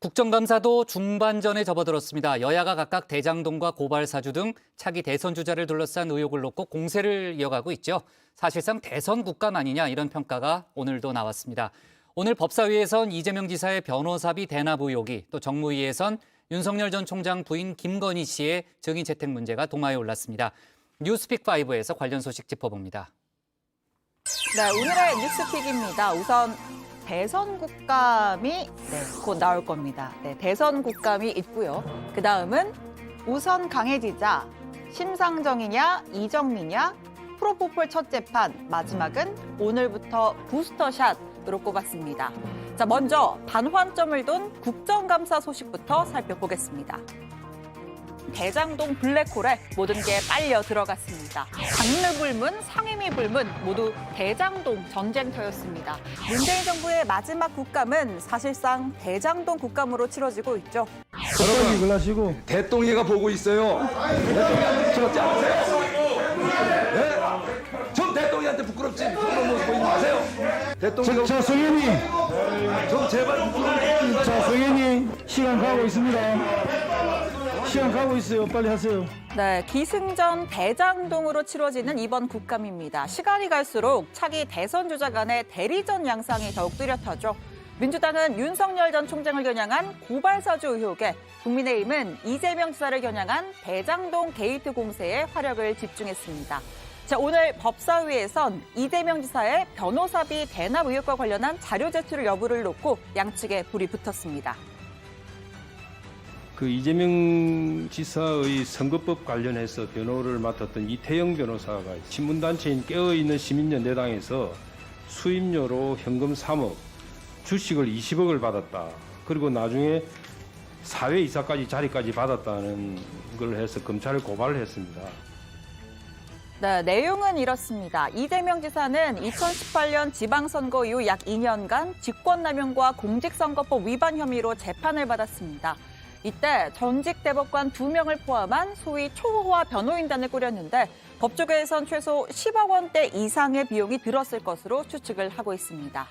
국정감사도 중반전에 접어들었습니다. 여야가 각각 대장동과 고발사주 등 차기 대선 주자를 둘러싼 의혹을 놓고 공세를 이어가고 있죠. 사실상 대선 국감 아니냐 이런 평가가 오늘도 나왔습니다. 오늘 법사위에선 이재명 지사의 변호사비 대납 의혹이, 또 정무위에선 윤석열 전 총장 부인 김건희 씨의 증인 채택 문제가 도마에 올랐습니다. 뉴스픽5에서 관련 소식 짚어봅니다. 네, 오늘의 뉴스픽입니다. 우선 대선 국감이 곧 나올 겁니다. 네, 대선 국감이 있고요. 그다음은 우선 강해지자, 심상정이냐 이정미냐, 프로포폴 첫 재판, 마지막은 오늘부터 부스터샷으로 꼽았습니다. 자, 먼저 반환점을 둔 국정감사 소식부터 살펴보겠습니다. 대장동 블랙홀에 모든 게 빨려 들어갔습니다. 강릉불문, 상임위불문 모두 대장동 전쟁터였습니다. 문재인 정부의 마지막 국감은 사실상 대장동 국감으로 치러지고 있죠. 여러분, 이걸 하시고 대통령이가 보고 있어요. 대통령한테 부끄럽지 않으세요? 네? 전 대통령한테 부끄러운 모습 보이지 마세요. 대통령. 자, 성현이. 좀 제발 부끄러운. 자, 성현이 시간 가고 있습니다. 시간 가고 있어요. 빨리 하세요. 네, 기승전 대장동으로 치러지는 이번 국감입니다. 시간이 갈수록 차기 대선 주자 간의 대리전 양상이 더욱 뚜렷하죠. 민주당은 윤석열 전 총장을 겨냥한 고발사주 의혹에, 국민의힘은 이재명 지사를 겨냥한 대장동 게이트 공세에 화력을 집중했습니다. 자, 오늘 법사위에선 이재명 지사의 변호사비 대납 의혹과 관련한 자료 제출 여부를 놓고 양측에 불이 붙었습니다. 그 이재명 지사의 선거법 관련해서 변호를 맡았던 이태영 변호사가 신문단체인 깨어있는 시민연대당에서 수임료로 현금 3억, 주식을 20억을 받았다. 그리고 나중에 사회이사까지 자리까지 받았다는 걸 해서 검찰을 고발을 했습니다. 네, 내용은 이렇습니다. 이재명 지사는 2018년 지방선거 이후 약 2년간 직권남용과 공직선거법 위반 혐의로 재판을 받았습니다. 이때 전직 대법관 2명을 포함한 소위 초호화 변호인단을 꾸렸는데 법조계에선 최소 10억 원대 이상의 비용이 들었을 것으로 추측을 하고 있습니다.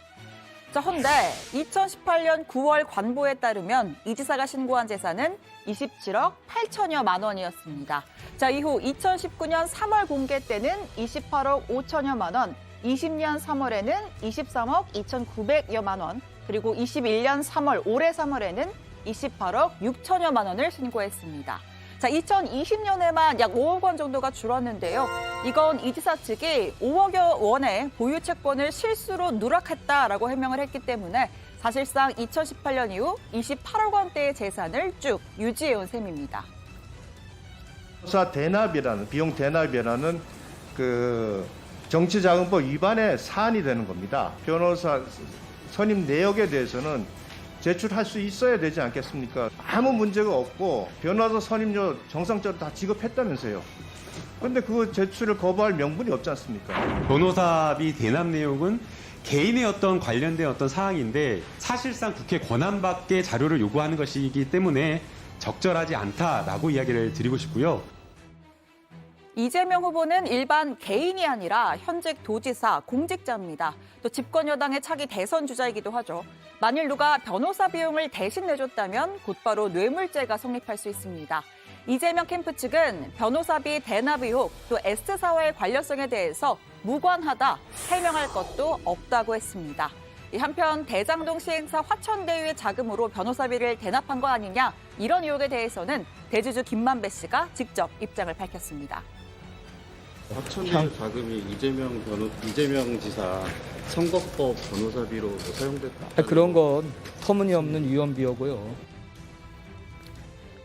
자, 헌데 2018년 9월 관보에 따르면 이 지사가 신고한 재산은 27억 8천여만 원이었습니다. 자, 이후 2019년 3월 공개 때는 28억 5천여만 원, 20년 3월에는 23억 2,900여만 원, 그리고 21년 3월, 올해 3월에는 28억 6천여만 원을 신고했습니다. 자, 2020년에만 약 5억 원 정도가 줄었는데요. 이건 이 지사 측이 5억여 원의 보유 채권을 실수로 누락했다라고 해명을 했기 때문에 사실상 2018년 이후 28억 원대의 재산을 쭉 유지해온 셈입니다. 변호사 대납이라는, 비용 대납이라는 그 정치자금법 위반의 사안이 되는 겁니다. 변호사 선임 내역에 대해서는 제출할 수 있어야 되지 않겠습니까? 아무 문제가 없고 변호사 선임료 정상적으로 다 지급했다면서요. 그런데 그 제출을 거부할 명분이 없지 않습니까? 변호사비 대납 내용은 개인의 어떤 관련된 어떤 사항인데 사실상 국회 권한 밖의 자료를 요구하는 것이기 때문에 적절하지 않다라고 이야기를 드리고 싶고요. 이재명 후보는 일반 개인이 아니라 현직 도지사, 공직자입니다. 또 집권 여당의 차기 대선 주자이기도 하죠. 만일 누가 변호사 비용을 대신 내줬다면 곧바로 뇌물죄가 성립할 수 있습니다. 이재명 캠프 측은 변호사비 대납 의혹, 또 S사와의 관련성에 대해서 무관하다, 해명할 것도 없다고 했습니다. 한편 대장동 시행사 화천대유의 자금으로 변호사비를 대납한 거 아니냐, 이런 의혹에 대해서는 대주주 김만배 씨가 직접 입장을 밝혔습니다. 화천대유 자금이 이재명 지사 선거법 변호사비로 사용됐다. 그런 건 터무니없는 위헌비어고요.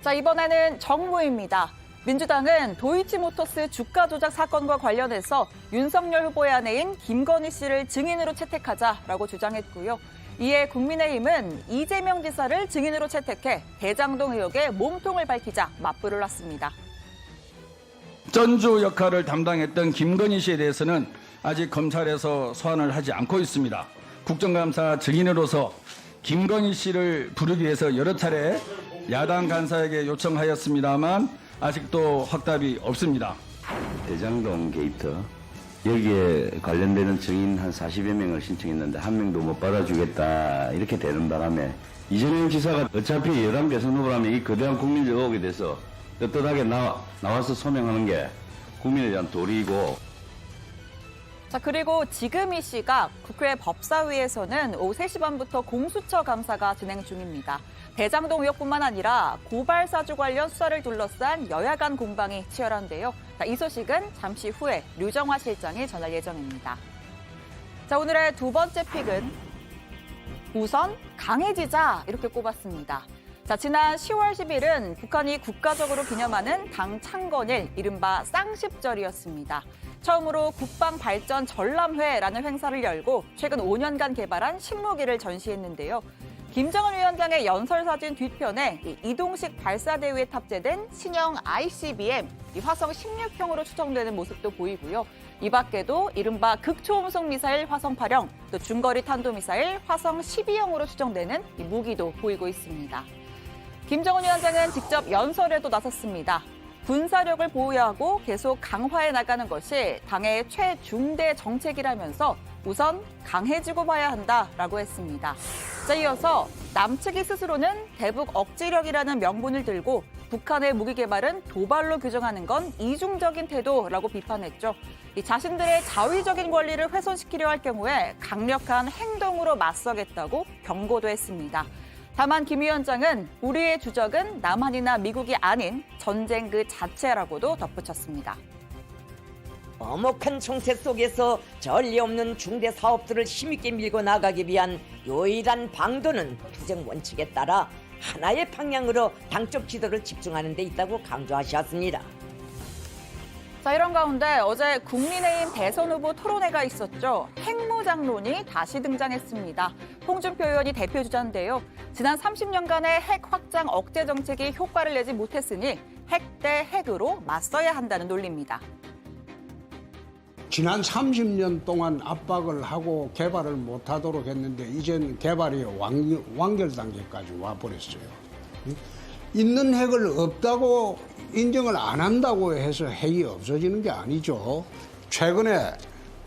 자, 이번에는 정무입니다. 민주당은 도이치모터스 주가 조작 사건과 관련해서 윤석열 후보의 아내인 김건희 씨를 증인으로 채택하자라고 주장했고요. 이에 국민의힘은 이재명 지사를 증인으로 채택해 대장동 의혹의 몸통을 밝히자 맞불을 놨습니다. 전주 역할을 담당했던 김건희 씨에 대해서는 아직 검찰에서 소환을 하지 않고 있습니다. 국정감사 증인으로서 김건희 씨를 부르기 위해서 여러 차례 야당 간사에게 요청하였습니다만 아직도 확답이 없습니다. 대장동 게이트 여기에 관련되는 증인 한 40여 명을 신청했는데 한 명도 못 받아주겠다 이렇게 되는 바람에 이재명 지사가 어차피 여당 대선 후보라면 이 거대한 국민적 의혹에 대해서 떳떳하게 나와서 소명하는 게 국민에 대한 도리이고. 자, 그리고 지금 이 시각 국회 법사위에서는 오후 3시 반부터 공수처 감사가 진행 중입니다. 대장동 의혹뿐만 아니라 고발 사주 관련 수사를 둘러싼 여야 간 공방이 치열한데요. 자, 이 소식은 잠시 후에 류정화 실장이 전할 예정입니다. 자, 오늘의 두 번째 픽은 우선 강해지자 이렇게 꼽았습니다. 자, 지난 10월 10일은 북한이 국가적으로 기념하는 당 창건일, 이른바 쌍십절이었습니다. 처음으로 국방발전 전람회라는 행사를 열고 최근 5년간 개발한 신무기를 전시했는데요. 김정은 위원장의 연설사진 뒤편에 이동식 발사대 위에 탑재된 신형 ICBM, 화성 16형으로 추정되는 모습도 보이고요. 이 밖에도 이른바 극초음속 미사일 화성 8형, 또 중거리 탄도미사일 화성 12형으로 추정되는 이 무기도 보이고 있습니다. 김정은 위원장은 직접 연설에도 나섰습니다. 군사력을 보호해야 하고 계속 강화해 나가는 것이 당의 최중대 정책이라면서 우선 강해지고 봐야 한다라고 했습니다. 자, 이어서 남측이 스스로는 대북 억지력이라는 명분을 들고 북한의 무기 개발은 도발로 규정하는 건 이중적인 태도라고 비판했죠. 이 자신들의 자위적인 권리를 훼손시키려 할 경우에 강력한 행동으로 맞서겠다고 경고도 했습니다. 다만 김 위원장은 우리의 주적은 남한이나 미국이 아닌 전쟁 그 자체라고도 덧붙였습니다. 엄혹한 정세 속에서 전례 없는 중대 사업들을 힘있게 밀고 나가기 위한 유일한 방도는 투쟁 원칙에 따라 하나의 방향으로 당적 지도를 집중하는 데 있다고 강조하셨습니다. 자, 이런 가운데 어제 국민의힘 대선 후보 토론회가 있었죠. 핵무장론이 다시 등장했습니다. 홍준표 의원이 대표 주자인데요. 지난 30년간의 핵 확장 억제 정책이 효과를 내지 못했으니 핵 대 핵으로 맞서야 한다는 논리입니다. 지난 30년 동안 압박을 하고 개발을 못하도록 했는데 이제는 개발이 완결 단계까지 와버렸어요. 있는 핵을 없다고 인정을 안 한다고 해서 핵이 없어지는 게 아니죠. 최근에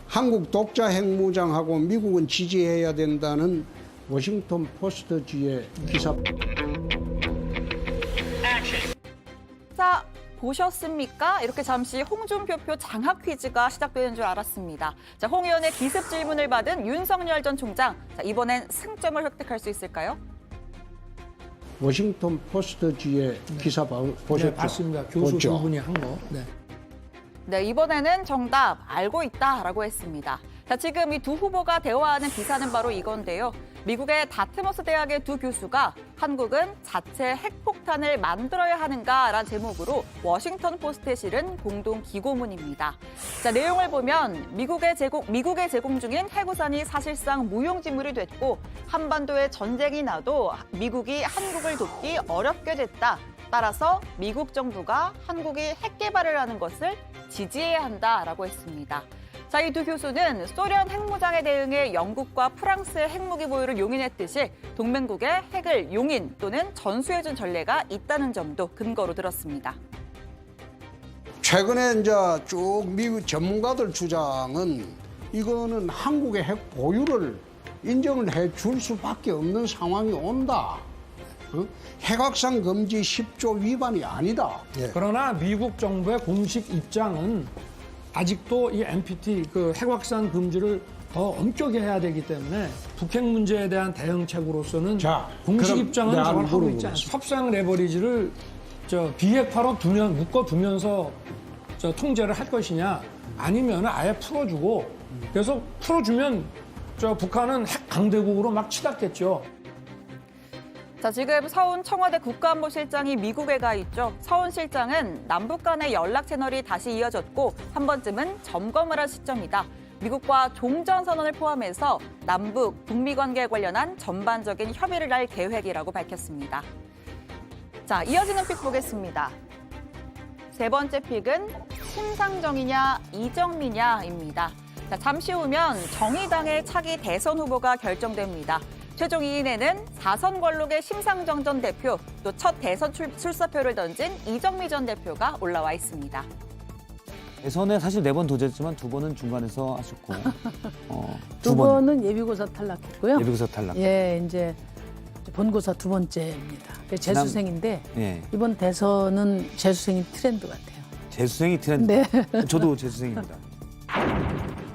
한국 독자 핵무장하고 미국은 지지해야 된다는 워싱턴 포스트지의 기사. 자, 보셨습니까? 이렇게 잠시 홍준표표 장학 퀴즈가 시작되는 줄 알았습니다. 자, 홍 의원의 기습 질문을 받은 윤석열 전 총장. 자, 이번엔 승점을 획득할 수 있을까요? 워싱턴 포스트지의 기사 보셨죠? 네, 봤습니다. 교수 두 분이 한 거. 네. 네, 이번에는 정답 알고 있다라고 했습니다. 자, 지금 이 두 후보가 대화하는 기사는 바로 이건데요. 미국의 다트머스 대학의 두 교수가 한국은 자체 핵폭탄을 만들어야 하는가라는 제목으로 워싱턴 포스트에 실은 공동 기고문입니다. 자, 내용을 보면 미국의 제공 중인 핵우산이 사실상 무용지물이 됐고 한반도에 전쟁이 나도 미국이 한국을 돕기 어렵게 됐다. 따라서 미국 정부가 한국이 핵 개발을 하는 것을 지지해야 한다라고 했습니다. 자, 이 두 교수는 소련 핵무장에 대응해 영국과 프랑스의 핵무기 보유를 용인했듯이 동맹국의 핵을 용인 또는 전수해준 전례가 있다는 점도 근거로 들었습니다. 최근에 이제 쭉 미국 전문가들 주장은 이거는 한국의 핵 보유를 인정을 해줄 수밖에 없는 상황이 온다. 핵확산 금지 10조 위반이 아니다. 그러나 미국 정부의 공식 입장은 아직도 이 NPT 그 핵확산 금지를 더 엄격히 해야 되기 때문에 북핵 문제에 대한 대응책으로서는 공식 입장은 저걸 하고 있지 않습니다. 협상 레버리지를 비핵화로 묶어두면서 통제를 할 것이냐 아니면 아예 풀어주고 그래서 풀어주면 북한은 핵 강대국으로 막 치닫겠죠. 자, 지금 서훈 청와대 국가안보실장이 미국에 가 있죠. 서훈 실장은 남북 간의 연락 채널이 다시 이어졌고 한 번쯤은 점검을 할 시점이다. 미국과 종전선언을 포함해서 남북, 북미 관계에 관련한 전반적인 협의를 할 계획이라고 밝혔습니다. 자, 이어지는 픽 보겠습니다. 세 번째 픽은 심상정이냐 이정미냐입니다. 자, 잠시 후면 정의당의 차기 대선 후보가 결정됩니다. 최종 2인에는 4선 관록의 심상정 전 대표, 또 첫 대선 출사표를 던진 이정미 전 대표가 올라와 있습니다. 대선에 사실 4번 도전했지만 2번은 중간에서 하셨고 두 번은 예비고사 탈락했고요. 예비고사 탈락. 예, 이제 본고사 2번째입니다. 재수생인데 예. 이번 대선은 재수생이 트렌드 같아요. 재수생이 트렌드. 네. 저도 재수생입니다.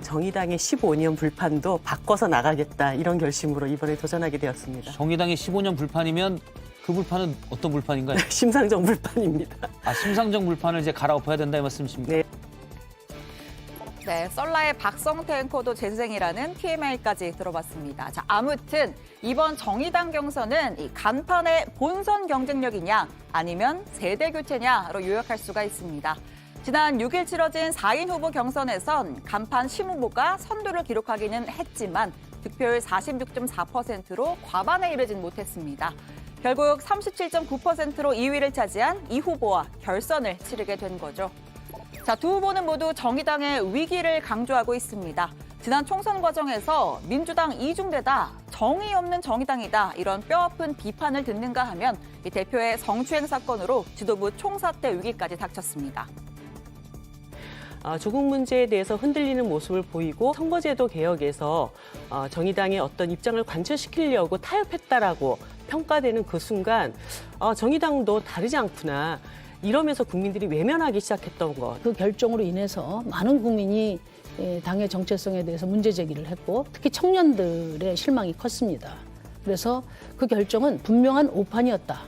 정의당의 15년 불판도 바꿔서 나가겠다 이런 결심으로 이번에 도전하게 되었습니다. 정의당의 15년 불판이면 그 불판은 어떤 불판인가요? 심상정 불판입니다. 심상정 불판을 이제 갈아엎어야 된다 이 말씀이십니까? 네. 네, 썰라의 박성태 앵커도 재수생이라는 TMI까지 들어봤습니다. 자, 아무튼 이번 정의당 경선은 이 간판의 본선 경쟁력이냐 아니면 세대 교체냐로 요약할 수가 있습니다. 지난 6일 치러진 4인 후보 경선에선 간판 심 후보가 선두를 기록하기는 했지만 득표율 46.4%로 과반에 이르진 못했습니다. 결국 37.9%로 2위를 차지한 이 후보와 결선을 치르게 된 거죠. 자, 두 후보는 모두 정의당의 위기를 강조하고 있습니다. 지난 총선 과정에서 민주당 이중대다, 정의 없는 정의당이다 이런 뼈아픈 비판을 듣는가 하면 이 대표의 성추행 사건으로 지도부 총사퇴 위기까지 닥쳤습니다. 조국 문제에 대해서 흔들리는 모습을 보이고 선거제도 개혁에서 정의당의 어떤 입장을 관철시키려고 타협했다라고 평가되는 그 순간 정의당도 다르지 않구나. 이러면서 국민들이 외면하기 시작했던 것. 그 결정으로 인해서 많은 국민이 당의 정체성에 대해서 문제 제기를 했고 특히 청년들의 실망이 컸습니다. 그래서 그 결정은 분명한 오판이었다.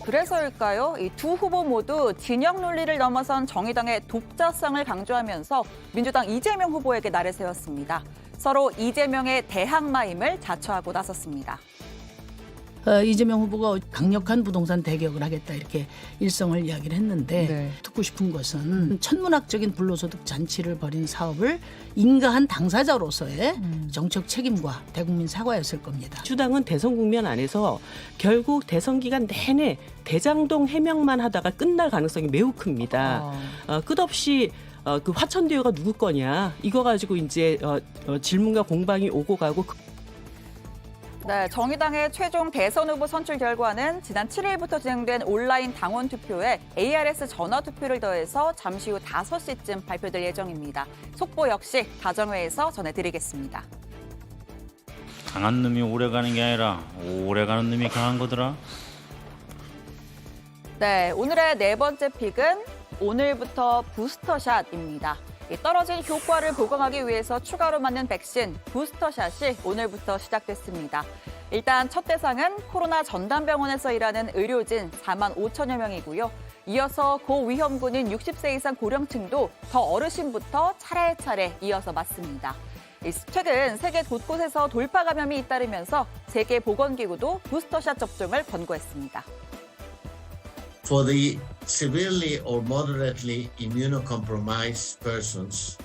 그래서일까요? 이 두 후보 모두 진영 논리를 넘어선 정의당의 독자성을 강조하면서 민주당 이재명 후보에게 날을 세웠습니다. 서로 이재명의 대항마임을 자처하고 나섰습니다. 이재명 후보가 강력한 부동산 대격을 하겠다 이렇게 일성을 이야기를 했는데 듣고 싶은 것은 천문학적인 불로소득 잔치를 벌인 사업을 인가한 당사자로서의 정책 책임과 대국민 사과였을 겁니다. 민주당은 대선 국면 안에서 결국 대선 기간 내내 대장동 해명만 하다가 끝날 가능성이 매우 큽니다. 끝없이 그 화천대유가 누구 거냐 이거 가지고 이제 질문과 공방이 오고 가고. 네, 정의당의 최종 대선 후보 선출 결과는 지난 7일부터 진행된 온라인 당원 투표에 ARS 전화 투표를 더해서 잠시 후 5시쯤 발표될 예정입니다. 속보 역시 가정회에서 전해드리겠습니다. 강한 놈이 오래 가는 게 아니라 오래 가는 놈이 강한 거더라. 네, 오늘의 네 번째 픽은 오늘부터 부스터샷입니다. 떨어진 효과를 보강하기 위해서 추가로 맞는 백신 부스터샷이 오늘부터 시작됐습니다. 일단 첫 대상은 코로나 전담병원에서 일하는 의료진 4만 5천여 명이고요. 이어서 고위험군인 60세 이상 고령층도 더 어르신부터 차례차례 이어서 맞습니다. 최근 세계 곳곳에서 돌파 감염이 잇따르면서 세계보건기구도 부스터샷 접종을 권고했습니다. For the severely or moderately immunocompromised persons,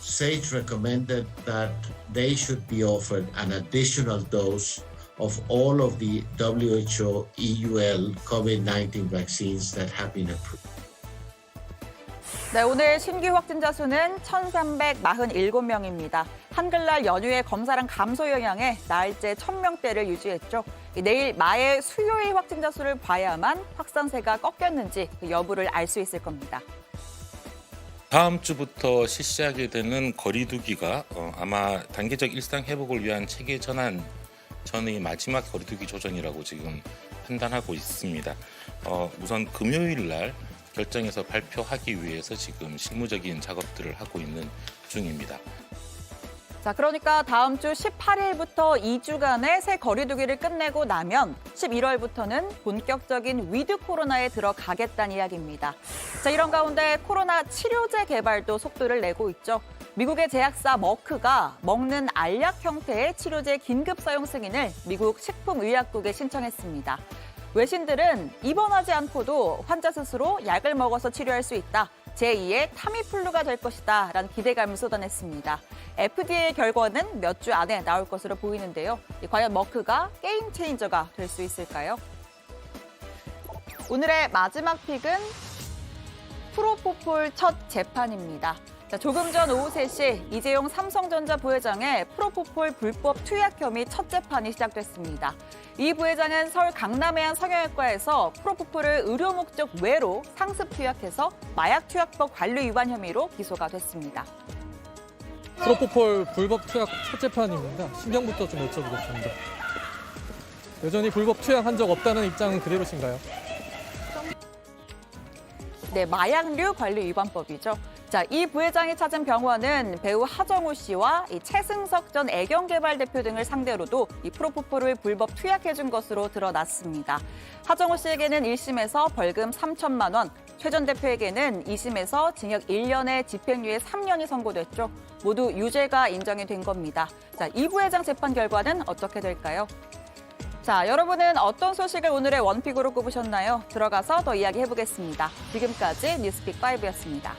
SAGE recommended that they should be offered an additional dose of all of the WHO EUL COVID-19 vaccines that have been approved. 네, 오늘 신규 확진자 수는 1,347명입니다. 한글날 연휴의 검사량 감소 영향에 나흘째 1,000명대를 유지했죠. 내일 마의 수요일 확진자 수를 봐야만 확산세가 꺾였는지 그 여부를 알 수 있을 겁니다. 다음 주부터 실시하게 되는 거리두기가 아마 단계적 일상 회복을 위한 체계 전환 전의 마지막 거리두기 조정이라고 지금 판단하고 있습니다. 우선 금요일 날 결정해서 발표하기 위해서 지금 실무적인 작업들을 하고 있는 중입니다. 자, 그러니까 다음 주 18일부터 2주간의 새 거리두기를 끝내고 나면 11월부터는 본격적인 위드 코로나에 들어가겠다는 이야기입니다. 자, 이런 가운데 코로나 치료제 개발도 속도를 내고 있죠. 미국의 제약사 머크가 먹는 알약 형태의 치료제 긴급 사용 승인을 미국 식품의약국에 신청했습니다. 외신들은 입원하지 않고도 환자 스스로 약을 먹어서 치료할 수 있다. 제2의 타미플루가 될 것이다. 라는 기대감을 쏟아냈습니다. FDA 결과는 몇 주 안에 나올 것으로 보이는데요. 과연 머크가 게임 체인저가 될 수 있을까요? 오늘의 마지막 픽은 프로포폴 첫 재판입니다. 자, 조금 전 오후 3시 이재용 삼성전자 부회장의 프로포폴 불법 투약 혐의 첫 재판이 시작됐습니다. 이 부회장은 서울 강남의 한 성형외과에서 프로포폴을 의료 목적 외로 상습 투약해서 마약투약법 관리 위반 혐의로 기소가 됐습니다. 프로포폴 불법 투약 첫 재판입니다. 심경부터 좀 여쭤보겠습니다. 여전히 불법 투약한 적 없다는 입장은 그대로신가요? 네, 마약류 관리 위반법이죠. 자, 이 부회장이 찾은 병원은 배우 하정우 씨와 이 최승석 전 애경개발 대표 등을 상대로도 이 프로포폴을 불법 투약해준 것으로 드러났습니다. 하정우 씨에게는 1심에서 벌금 3천만 원, 최 전 대표에게는 2심에서 징역 1년에 집행유예 3년이 선고됐죠. 모두 유죄가 인정이 된 겁니다. 자, 이 부회장 재판 결과는 어떻게 될까요? 자, 여러분은 어떤 소식을 오늘의 원픽으로 꼽으셨나요? 들어가서 더 이야기해보겠습니다. 지금까지 뉴스픽5였습니다.